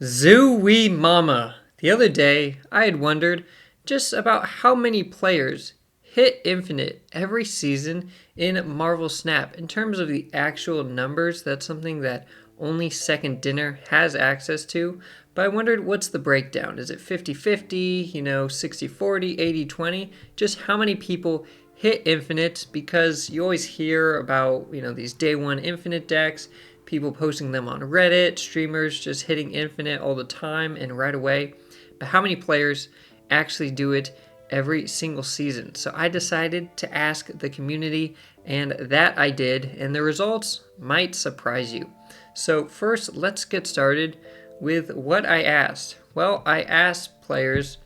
Zooey Mama. The other day, I had wondered just about how many players hit infinite every season in Marvel Snap. In terms of the actual numbers, that's something that only Second Dinner has access to. But I wondered what's the breakdown? Is it 50-50, 60-40, 80-20? Just how many people hit infinite? Because you always hear about, these day one infinite decks, people posting them on Reddit, streamers just hitting infinite all the time and right away. But how many players actually do it every single season? So I decided to ask the community, and that I did, and the results might surprise you. So first, let's get started with what I asked. Well, I asked players,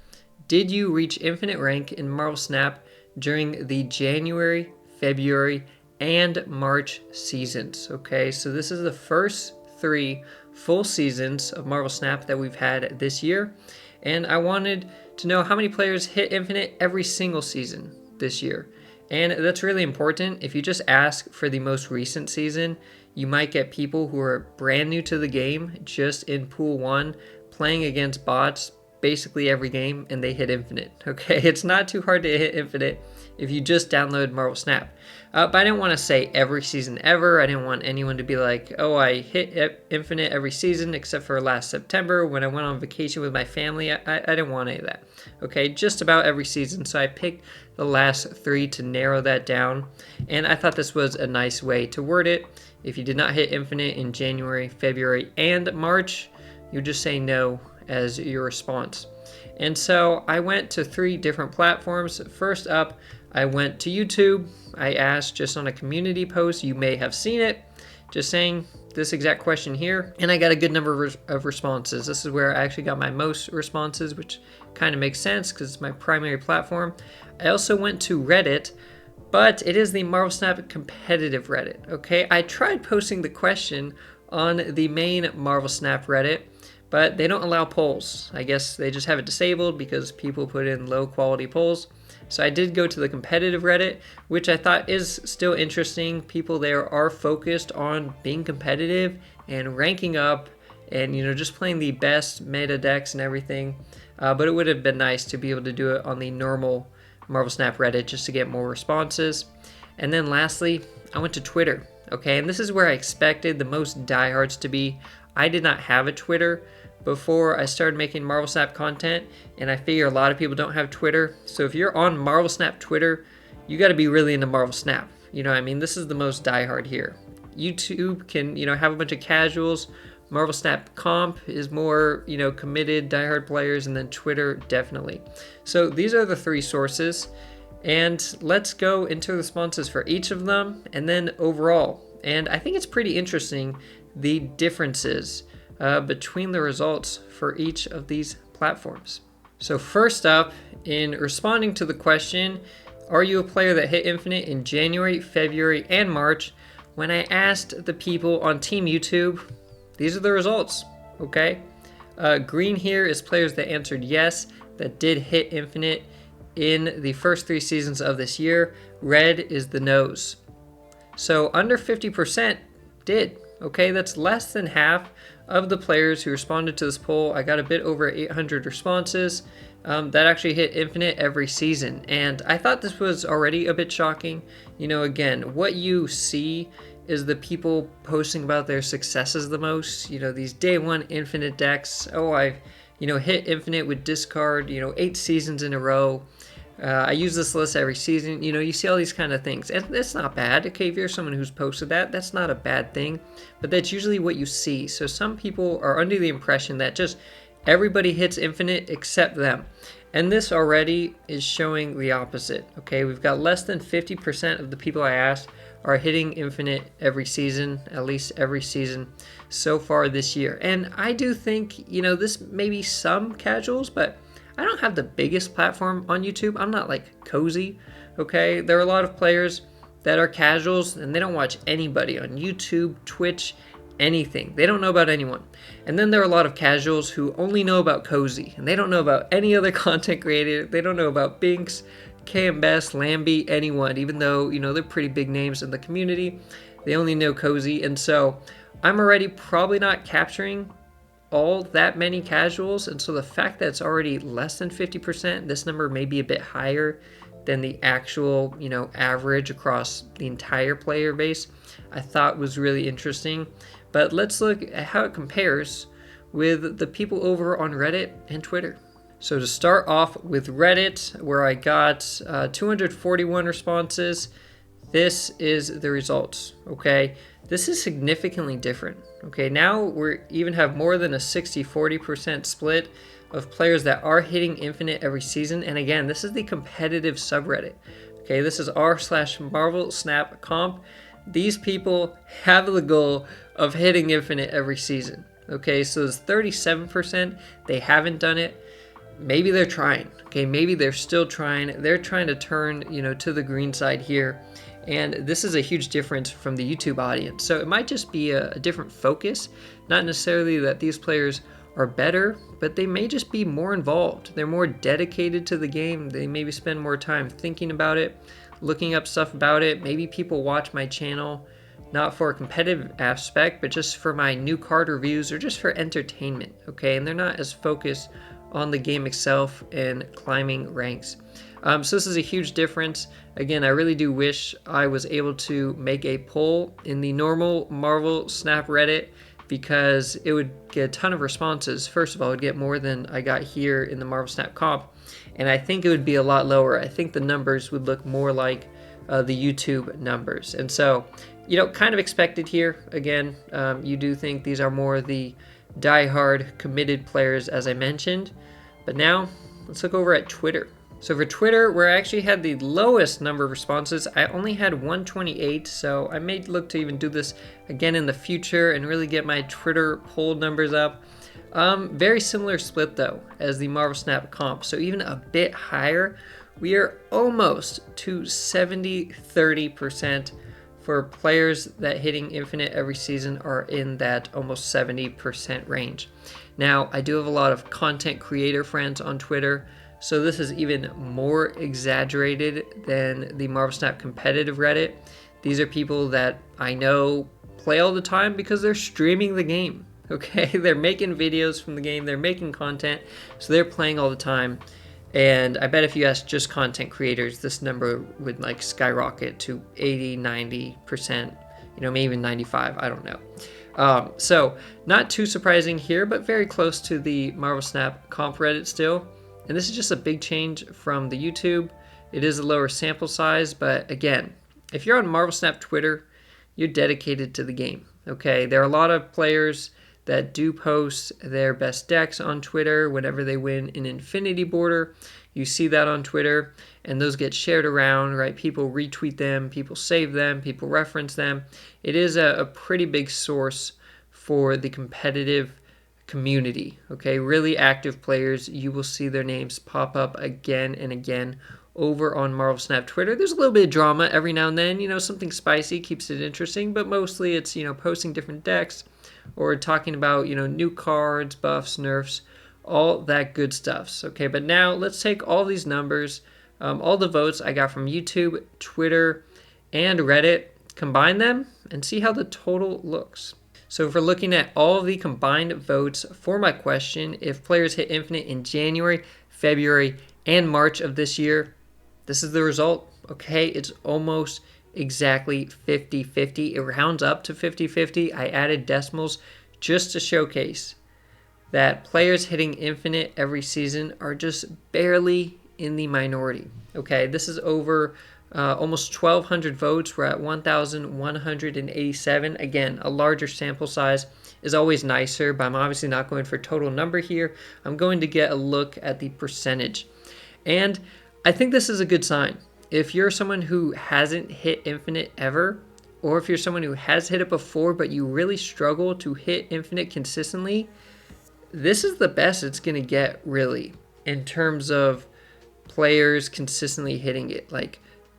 did you reach infinite rank in Marvel Snap during the January, February, and March seasons? Okay, so this is the first 3 full seasons of Marvel Snap that we've had this year, and I wanted to know how many players hit infinite every single season this year. And that's really important. If you just ask for the most recent season, you might get people who are brand new to the game, just in Pool 1, playing against bots basically every game, and they hit infinite. Okay, it's not too hard to hit infinite if you just download Marvel Snap. But I didn't want to say every season ever. I didn't want anyone to be like, oh, I hit infinite every season except for last September when I went on vacation with my family. I didn't want any of that. Okay, just about every season. So I picked the last 3 to narrow that down. And I thought this was a nice way to word it. If you did not hit infinite in January, February, and March, you just say no as your response. And so I went to 3 different platforms. First up, I went to YouTube. I asked just on a community post, you may have seen it, just saying this exact question here, and I got a good number of responses. This is where I actually got my most responses, which kind of makes sense because it's my primary platform. I also went to Reddit, but it is the Marvel Snap competitive Reddit. Okay, I tried posting the question on the main Marvel Snap Reddit, but they don't allow polls. I guess they just have it disabled because people put in low quality polls. So I did go to the competitive Reddit, which I thought is still interesting. People there are focused on being competitive and ranking up and, just playing the best meta decks and everything. But it would have been nice to be able to do it on the normal Marvel Snap Reddit just to get more responses. And then lastly, I went to Twitter. Okay, and this is where I expected the most diehards to be. I did not have a Twitter before I started making Marvel Snap content, and I figure a lot of people don't have Twitter. So if you're on Marvel Snap Twitter, you got to be really into Marvel Snap. This is the most diehard here. YouTube can, have a bunch of casuals. Marvel Snap Comp is more, committed diehard players, and then Twitter definitely. So these are the 3 sources, and let's go into the responses for each of them, and then overall. And I think it's pretty interesting the differences between the results for each of these platforms. So first up, in responding to the question, are you a player that hit infinite in January, February, and March? When I asked the people on Team YouTube, these are the results, okay? Green here is players that answered yes, that did hit infinite in the first 3 seasons of this year. Red is the no's. So under 50% did. Okay, that's less than half of the players who responded to this poll. I got a bit over 800 responses that actually hit infinite every season. And I thought this was already a bit shocking. Again, what you see is the people posting about their successes the most. These day one infinite decks. Oh, I've, hit infinite with discard, 8 seasons in a row. I use this list every season. You see all these kind of things. And that's not bad. Okay, if you're someone who's posted that, that's not a bad thing. But that's usually what you see. So some people are under the impression that just everybody hits infinite except them. And this already is showing the opposite. Okay, we've got less than 50% of the people I asked are hitting infinite every season, at least every season so far this year. And I do think, this may be some casuals, but I don't have the biggest platform on YouTube. I'm not like Cozy, okay? There are a lot of players that are casuals and they don't watch anybody on YouTube, Twitch, anything. They don't know about anyone. And then there are a lot of casuals who only know about Cozy and they don't know about any other content creator. They don't know about Binks, KMBest, Lambie, anyone, even though, they're pretty big names in the community. They only know Cozy. And so I'm already probably not capturing all that many casuals, and so the fact that it's already less than 50%, this number may be a bit higher than the actual, average across the entire player base, I thought was really interesting. But let's look at how it compares with the people over on Reddit and Twitter. So to start off with Reddit, where I got 241 responses, this is the results, okay? This is significantly different, okay? Now we even have more than a 60-40% split of players that are hitting infinite every season. And again, this is the competitive subreddit, okay? This is r/Marvel Snap Comp. These people have the goal of hitting infinite every season, okay? So it's 37%. They haven't done it. Maybe they're trying, okay? Maybe they're still trying. They're trying to turn, to the green side here. And this is a huge difference from the YouTube audience. So it might just be a different focus, not necessarily that these players are better, but they may just be more involved. They're more dedicated to the game. They maybe spend more time thinking about it, looking up stuff about it. Maybe people watch my channel not for a competitive aspect, but just for my new card reviews or just for entertainment, okay? And they're not as focused on the game itself and climbing ranks. So this is a huge difference. Again, I really do wish I was able to make a poll in the normal Marvel Snap Reddit, because it would get a ton of responses. First of all, it would get more than I got here in the Marvel Snap Comp, and I think it would be a lot lower. I think the numbers would look more like the YouTube numbers. And so, kind of expected here. Again, you do think these are more the die-hard committed players, as I mentioned. But now, let's look over at Twitter. So for Twitter, where I actually had the lowest number of responses, I only had 128, so I may look to even do this again in the future and really get my Twitter poll numbers up. Very similar split though as the Marvel Snap Comp, so even a bit higher. We are almost to 70-30% for players that hitting infinite every season are in that almost 70% range. Now, I do have a lot of content creator friends on Twitter, so this is even more exaggerated than the Marvel Snap competitive Reddit. These are people that I know play all the time because they're streaming the game, okay? They're making videos from the game, they're making content, so they're playing all the time. And I bet if you ask just content creators, this number would skyrocket to 80-90%, maybe even 95, I don't know. So not too surprising here, but very close to the Marvel Snap Comp Reddit still. And this is just a big change from the YouTube. It is a lower sample size, but again, if you're on Marvel Snap Twitter, you're dedicated to the game, okay? There are a lot of players that do post their best decks on Twitter whenever they win an Infinity Border. You see that on Twitter, and those get shared around, right? People retweet them, people save them, people reference them. It is a pretty big source for the competitive community, okay? Really active players, you will see their names pop up again and again over on Marvel Snap Twitter. There's a little bit of drama every now and then, something spicy keeps it interesting, but mostly it's, posting different decks or talking about, new cards, buffs, nerfs, all that good stuff, okay? But now let's take all these numbers, all the votes I got from YouTube, Twitter, and Reddit, combine them, and see how the total looks. So if we're looking at all of the combined votes for my question, if players hit infinite in January, February, and March of this year, this is the result, okay? It's almost exactly 50-50. It rounds up to 50-50. I added decimals just to showcase that players hitting infinite every season are just barely in the minority, okay? This is over almost 1,200 votes. We're at 1,187. Again, a larger sample size is always nicer, but I'm obviously not going for total number here. I'm going to get a look at the percentage. And I think this is a good sign. If you're someone who hasn't hit infinite ever, or if you're someone who has hit it before, but you really struggle to hit infinite consistently, this is the best it's going to get, really, in terms of players consistently hitting it.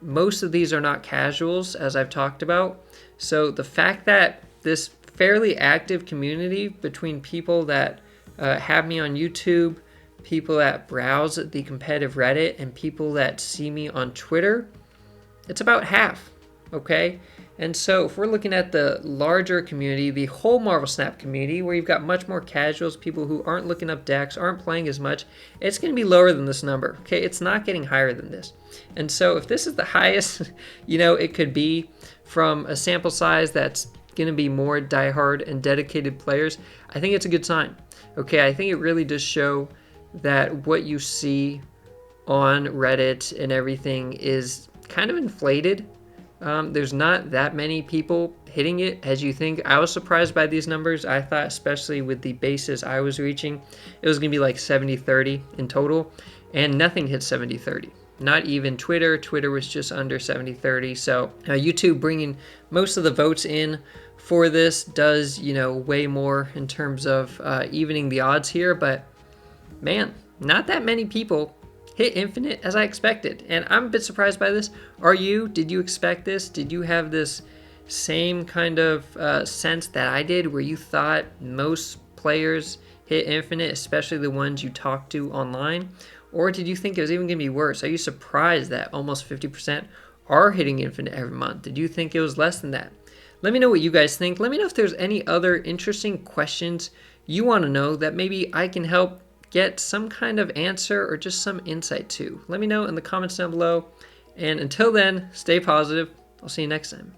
Most of these are not casuals, as I've talked about. So the fact that this fairly active community between people that have me on YouTube, people that browse the competitive Reddit, and people that see me on Twitter, it's about half, okay? And so if we're looking at the larger community, the whole Marvel Snap community, where you've got much more casuals, people who aren't looking up decks, aren't playing as much, it's going to be lower than this number. Okay, it's not getting higher than this. And so if this is the highest, it could be from a sample size that's going to be more diehard and dedicated players, I think it's a good sign. Okay, I think it really does show that what you see on Reddit and everything is kind of inflated. There's not that many people hitting it as you think. I was surprised by these numbers. I thought, especially with the bases I was reaching, it was going to be like 70-30 in total, and nothing hit 70-30. Not even Twitter. Twitter was just under 70-30. So YouTube bringing most of the votes in for this does, way more in terms of evening the odds here. But man, not that many people hit Infinite as I expected, and I'm a bit surprised by this. Are you? Did you expect this? Did you have this same kind of sense that I did, where you thought most players hit Infinite, especially the ones you talked to online? Or did you think it was even going to be worse? Are you surprised that almost 50% are hitting Infinite every month? Did you think it was less than that? Let me know what you guys think. Let me know if there's any other interesting questions you want to know that maybe I can help get some kind of answer or just some insight to. Let me know in the comments down below. And until then, stay positive. I'll see you next time.